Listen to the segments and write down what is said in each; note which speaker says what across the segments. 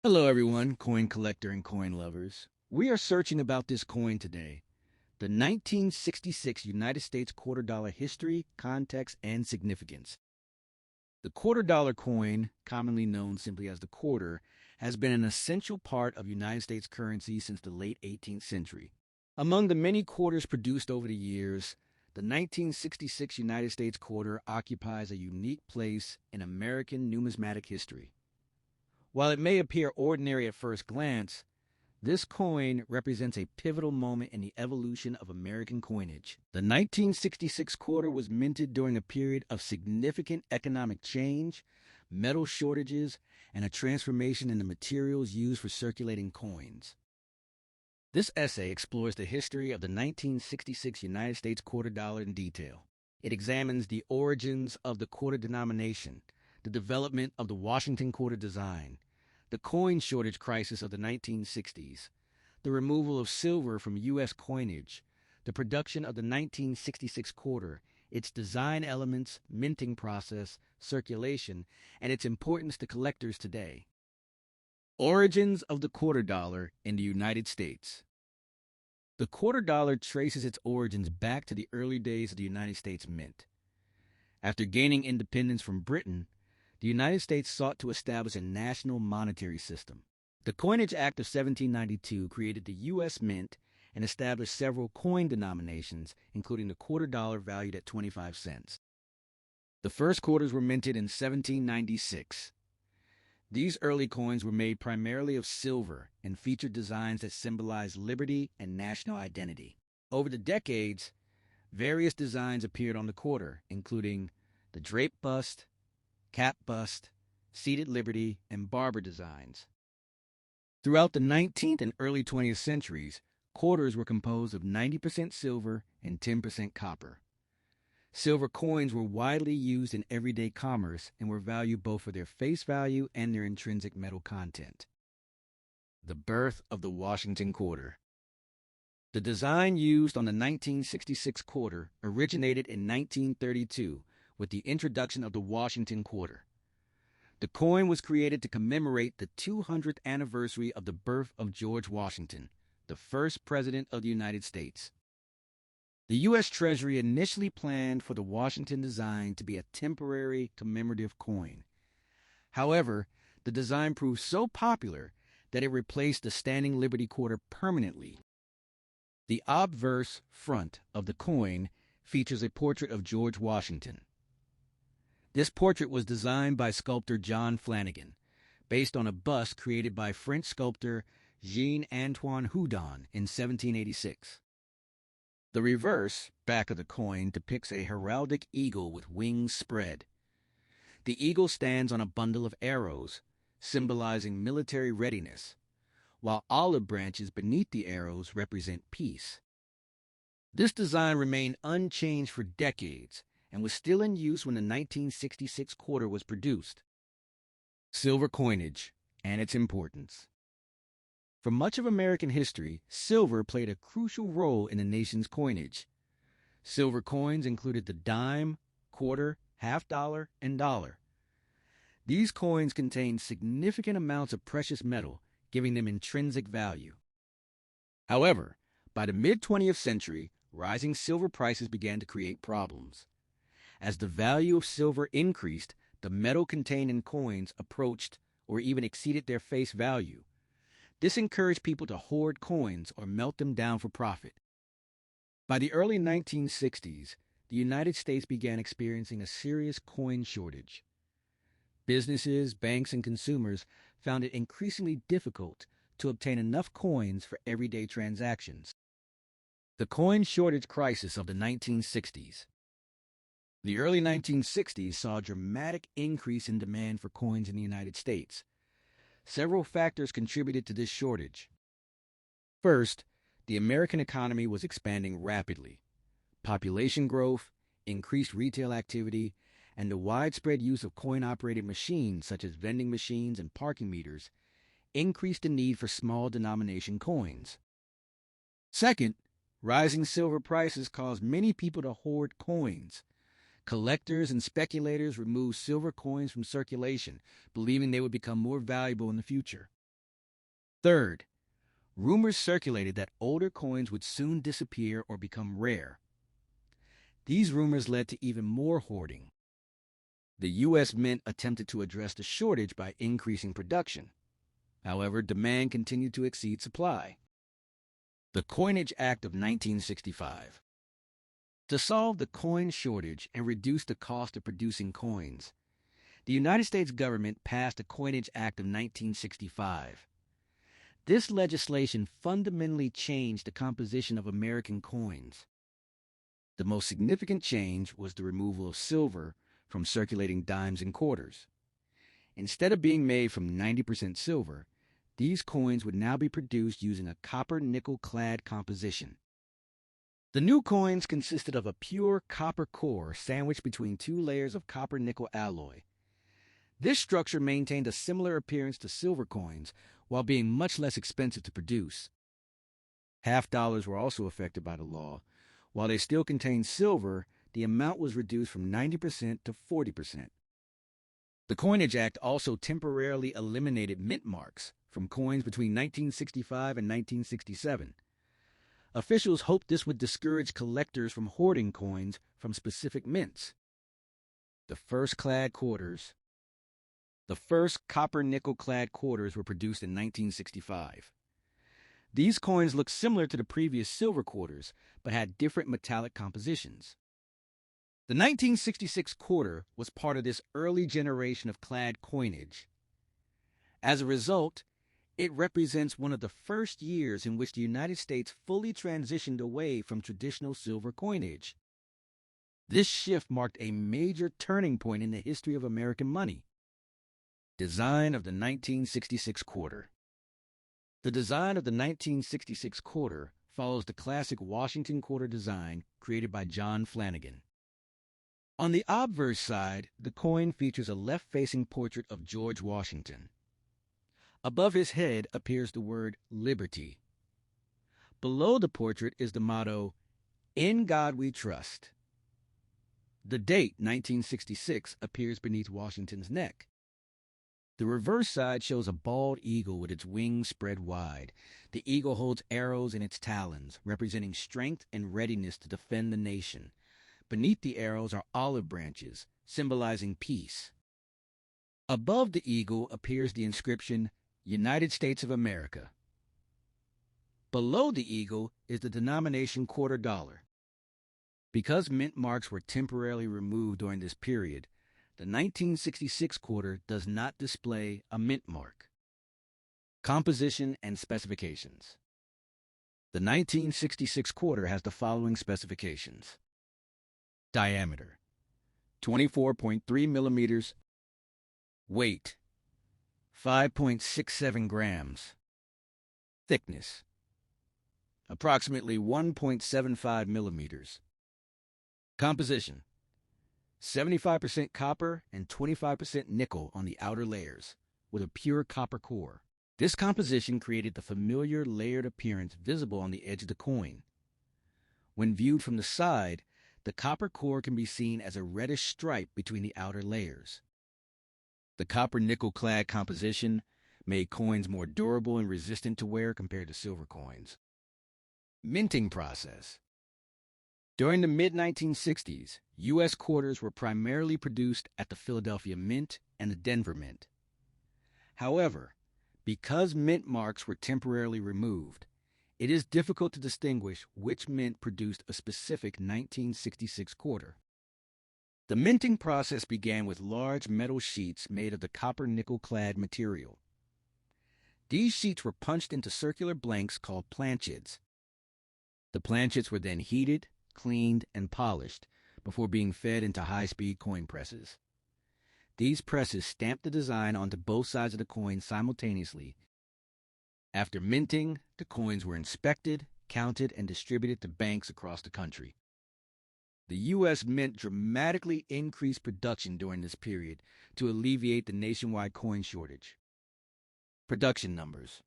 Speaker 1: Hello, everyone, coin collector and coin lovers. We are searching about this coin today, the 1966 United States quarter dollar history, context, and significance. The quarter dollar coin, commonly known simply as the quarter, has been an essential part of United States currency since the late 18th century. Among the many quarters produced over the years, the 1966 United States quarter occupies a unique place in American numismatic history. While it may appear ordinary at first glance, this coin represents a pivotal moment in the evolution of American coinage. The 1966 quarter was minted during a period of significant economic change, metal shortages, and a transformation in the materials used for circulating coins. This essay explores the history of the 1966 United States quarter dollar in detail. It examines the origins of the quarter denomination, the development of the Washington quarter design, the coin shortage crisis of the 1960s, the removal of silver from U.S. coinage, the production of the 1966 quarter, its design elements, minting process, circulation, and its importance to collectors today. Origins of the quarter dollar in the United States. The quarter dollar traces its origins back to the early days of the United States Mint. After gaining independence from Britain, the United States sought to establish a national monetary system. The Coinage Act of 1792 created the U.S. Mint and established several coin denominations, including the quarter dollar valued at 25 cents. The first quarters were minted in 1796. These early coins were made primarily of silver and featured designs that symbolized liberty and national identity. Over the decades, various designs appeared on the quarter, including the drape bust, cap bust, seated liberty, and barber designs. Throughout the 19th and early 20th centuries, quarters were composed of 90% silver and 10% copper. Silver coins were widely used in everyday commerce and were valued both for their face value and their intrinsic metal content. The birth of the Washington quarter. The design used on the 1966 quarter originated in 1932 with the introduction of the Washington quarter. The coin was created to commemorate the 200th anniversary of the birth of George Washington, the first president of the United States. The U.S. Treasury initially planned for the Washington design to be a temporary commemorative coin. However, the design proved so popular that it replaced the standing Liberty quarter permanently. The obverse front of the coin features a portrait of George Washington. This portrait was designed by sculptor John Flanagan, based on a bust created by French sculptor Jean-Antoine Houdon in 1786. The reverse, back of the coin, depicts a heraldic eagle with wings spread. The eagle stands on a bundle of arrows, symbolizing military readiness, while olive branches beneath the arrows represent peace. This design remained unchanged for decades and was still in use when the 1966 quarter was produced. Silver coinage and its importance. For much of American history, silver played a crucial role in the nation's coinage. Silver coins included the dime, quarter, half dollar, and dollar. These coins contained significant amounts of precious metal, giving them intrinsic value. However, by the mid-20th century, rising silver prices began to create problems. As the value of silver increased, the metal contained in coins approached or even exceeded their face value. This encouraged people to hoard coins or melt them down for profit. By the early 1960s, the United States began experiencing a serious coin shortage. Businesses, banks, and consumers found it increasingly difficult to obtain enough coins for everyday transactions. The coin shortage crisis of the 1960s. The early 1960s saw a dramatic increase in demand for coins in the United States. Several factors contributed to this shortage. First, the American economy was expanding rapidly. Population growth, increased retail activity, and the widespread use of coin-operated machines such as vending machines and parking meters increased the need for small denomination coins. Second, rising silver prices caused many people to hoard coins. Collectors and speculators removed silver coins from circulation, believing they would become more valuable in the future. Third, rumors circulated that older coins would soon disappear or become rare. These rumors led to even more hoarding. The U.S. Mint attempted to address the shortage by increasing production. However, demand continued to exceed supply. The Coinage Act of 1965. To solve the coin shortage and reduce the cost of producing coins, the United States government passed the Coinage Act of 1965. This legislation fundamentally changed the composition of American coins. The most significant change was the removal of silver from circulating dimes and quarters. Instead of being made from 90% silver, these coins would now be produced using a copper-nickel-clad composition. The new coins consisted of a pure copper core sandwiched between two layers of copper-nickel alloy. This structure maintained a similar appearance to silver coins while being much less expensive to produce. Half dollars were also affected by the law. While they still contained silver, the amount was reduced from 90% to 40%. The Coinage Act also temporarily eliminated mint marks from coins between 1965 and 1967. Officials hoped this would discourage collectors from hoarding coins from specific mints. The first copper-nickel-clad quarters were produced in 1965. These coins looked similar to the previous silver quarters, but had different metallic compositions. The 1966 quarter was part of this early generation of clad coinage. As a result, it represents one of the first years in which the United States fully transitioned away from traditional silver coinage. This shift marked a major turning point in the history of American money. Design of the 1966 quarter. The design of the 1966 quarter follows the classic Washington quarter design created by John Flanagan. On the obverse side, the coin features a left-facing portrait of George Washington. Above his head appears the word Liberty. Below the portrait is the motto, "In God We Trust." The date, 1966, appears beneath Washington's neck. The reverse side shows a bald eagle with its wings spread wide. The eagle holds arrows in its talons, representing strength and readiness to defend the nation. Beneath the arrows are olive branches, symbolizing peace. Above the eagle appears the inscription, United States of America. Below the eagle is the denomination quarter dollar. Because mint marks were temporarily removed during this period, the 1966 quarter does not display a mint mark. Composition and specifications. The 1966 quarter has the following specifications. Diameter, 24.3 millimeters. Weight, 5.67 grams. Thickness, approximately 1.75 millimeters. Composition, 75% copper and 25% nickel on the outer layers, with a pure copper core. This composition created the familiar layered appearance visible on the edge of the coin. When viewed from the side, the copper core can be seen as a reddish stripe between the outer layers. The copper-nickel-clad composition made coins more durable and resistant to wear compared to silver coins. Minting process. During the mid-1960s, U.S. quarters were primarily produced at the Philadelphia Mint and the Denver Mint. However, because mint marks were temporarily removed, it is difficult to distinguish which mint produced a specific 1966 quarter. The minting process began with large metal sheets made of the copper-nickel-clad material. These sheets were punched into circular blanks called planchets. The planchets were then heated, cleaned, and polished before being fed into high-speed coin presses. These presses stamped the design onto both sides of the coin simultaneously. After minting, the coins were inspected, counted, and distributed to banks across the country. The U.S. Mint dramatically increased production during this period to alleviate the nationwide coin shortage. Production numbers.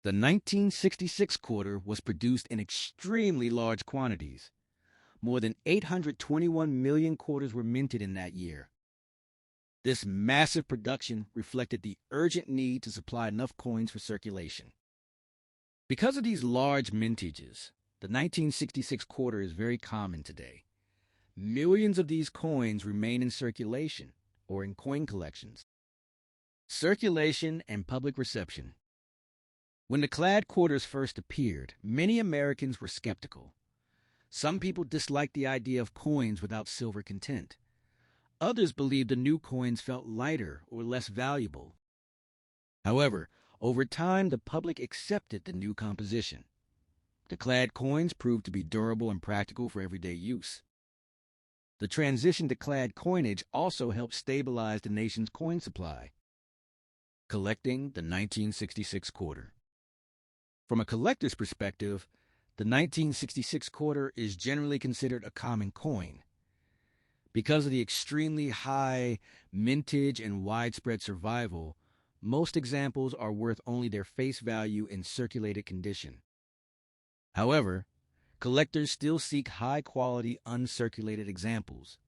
Speaker 1: The 1966 quarter was produced in extremely large quantities. More than 821 million quarters were minted in that year. This massive production reflected the urgent need to supply enough coins for circulation. Because of these large mintages, the 1966 quarter is very common today. Millions of these coins remain in circulation or in coin collections. Circulation and public reception. When the clad quarters first appeared, many Americans were skeptical. Some people disliked the idea of coins without silver content. Others believed the new coins felt lighter or less valuable. However, over time, the public accepted the new composition. The clad coins proved to be durable and practical for everyday use. The transition to clad coinage also helped stabilize the nation's coin supply. Collecting the 1966 quarter. From a collector's perspective, the 1966 quarter is generally considered a common coin. Because of the extremely high mintage and widespread survival, most examples are worth only their face value in circulated condition. However, collectors still seek high-quality, uncirculated examples.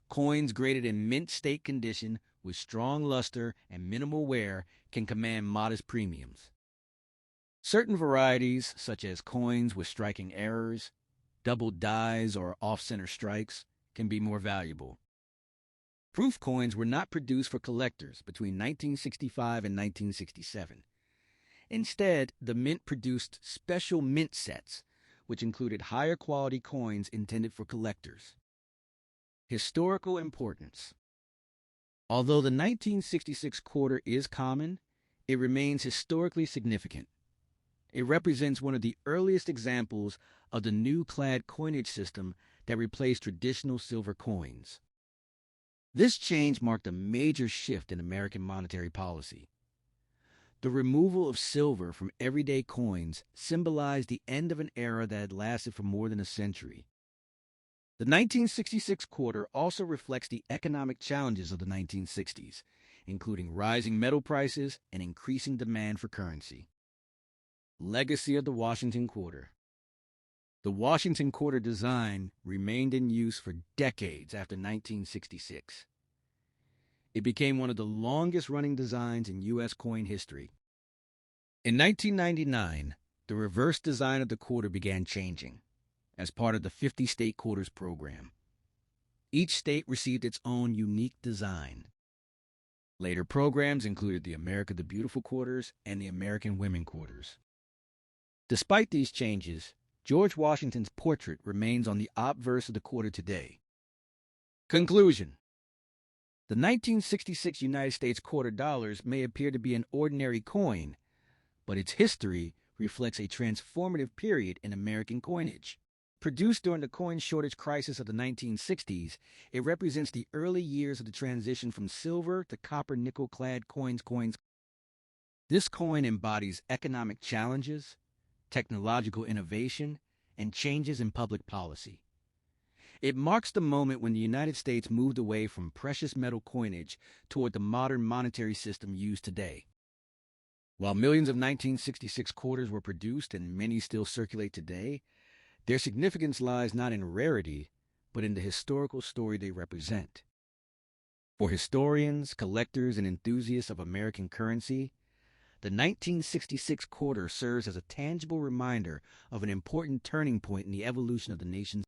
Speaker 1: Coins graded in mint state condition with strong luster and minimal wear can command modest premiums. Certain varieties, such as coins with striking errors, double dies, or off-center strikes, can be more valuable. Proof coins were not produced for collectors between 1965 and 1967. Instead, the mint produced special mint sets, which included higher quality coins intended for collectors. Historical importance. Although the 1966 quarter is common, it remains historically significant. It represents one of the earliest examples of the new clad coinage system that replaced traditional silver coins. This change marked a major shift in American monetary policy. The removal of silver from everyday coins symbolized the end of an era that had lasted for more than a century. The 1966 quarter also reflects the economic challenges of the 1960s, including rising metal prices and increasing demand for currency. Legacy of the Washington Quarter. The Washington Quarter design remained in use for decades after 1966. It became one of the longest-running designs in U.S. coin history. In 1999, the reverse design of the quarter began changing as part of the 50-state quarters program. Each state received its own unique design. Later programs included the America the Beautiful quarters and the American Women quarters. Despite these changes, George Washington's portrait remains on the obverse of the quarter today. Conclusion. The 1966 United States quarter dollars may appear to be an ordinary coin, but its history reflects a transformative period in American coinage. Produced during the coin shortage crisis of the 1960s, it represents the early years of the transition from silver to copper nickel-clad coins. This coin embodies economic challenges, technological innovation, and changes in public policy. It marks the moment when the United States moved away from precious metal coinage toward the modern monetary system used today. While millions of 1966 quarters were produced and many still circulate today, their significance lies not in rarity, but in the historical story they represent. For historians, collectors, and enthusiasts of American currency, the 1966 quarter serves as a tangible reminder of an important turning point in the evolution of the nation's